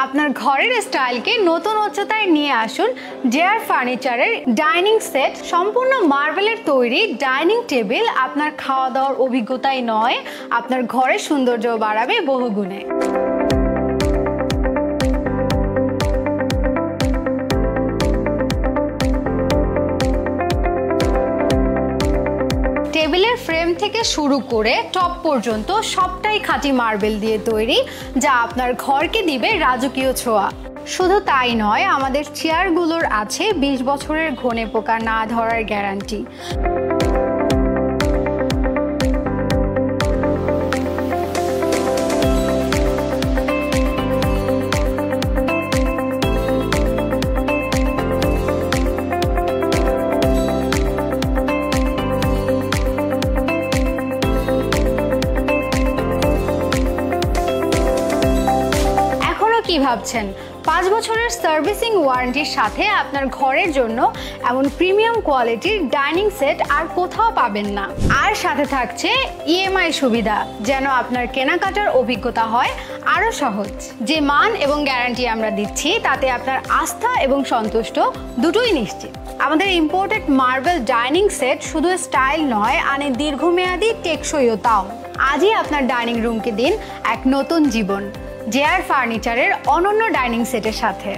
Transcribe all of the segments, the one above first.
আপনার ঘরের স্টাইলকে নতুন উচ্চতায় নিয়ে আসুন জেআর ফার্নিচারের ডাইনিং সেট। সম্পূর্ণ মার্বেলের তৈরি ডাইনিং টেবিল আপনার খাওয়া দাওয়ার অভিজ্ঞতাই নয়, আপনার ঘরের সৌন্দর্য বাড়াবে বহুগুণে। টেবিলের ফ্রেম থেকে শুরু করে টপ পর্যন্ত সবটাই খাঁটি মার্বেল দিয়ে তৈরি, যা আপনার ঘরকে দিবে রাজকীয় ছোঁয়া। শুধু তাই নয়, আমাদের চেয়ারগুলোর আছে 20 বছরের ঘনে পোকা না ধরার গ্যারান্টি। কি ভাবছেন? 5 বছরের সার্ভিসিং ওয়ারেন্টির সাথে আপনার ঘরের জন্য এমন প্রিমিয়াম কোয়ালিটির ডাইনিং সেট আর কোথাও পাবেন না। আর সাথে থাকছে ইএমআই সুবিধা, যেন আপনার কেনাকাটার অভিজ্ঞতা হয় আরো সহজ। যে মান এবং গ্যারান্টি আমরা দিচ্ছি তাতে আপনার আস্থা এবং সন্তুষ্ট দুটোই নিশ্চিত। আমাদের ইম্পোর্টেড মার্বেল ডাইনিং সেট শুধু স্টাইল নয়, আনে দীর্ঘমেয়াদী টেকসইতাও। আজই আপনার ডাইনিং রুমকে দিন এক নতুন জীবন জেআর ফার্নিচারের অনন্য ডাইনিং সেটের সাথে।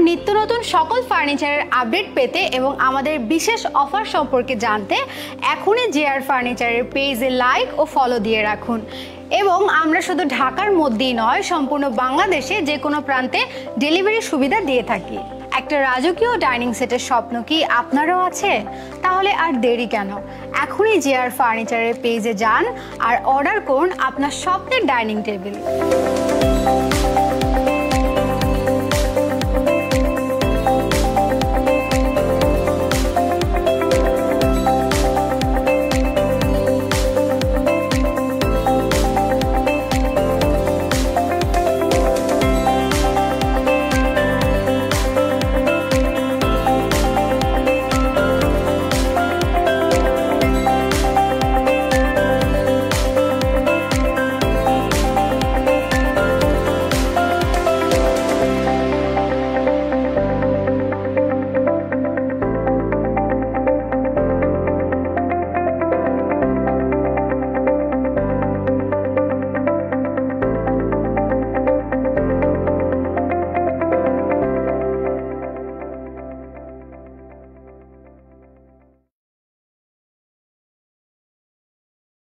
নিত্য নতুন সকল ফার্নিচারের আপডেট পেতে এবং আমাদের বিশেষ অফার সম্পর্কে জানতে এখনই জেআর ফার্নিচারের পেজে লাইক ও ফলো দিয়ে রাখুন। এবং আমরা শুধু ঢাকার মধ্যেই নয়, সম্পূর্ণ বাংলাদেশে যে কোনো প্রান্তে ডেলিভারি সুবিধা দিয়ে থাকি। একটা রাজকীয় ডাইনিং সেটের স্বপ্ন কি আপনারও আছে? তাহলে আর দেরি কেন? এখনই জেআর ফার্নিচারের পেজে যান আর অর্ডার করুন আপনার স্বপ্নের ডাইনিং টেবিল।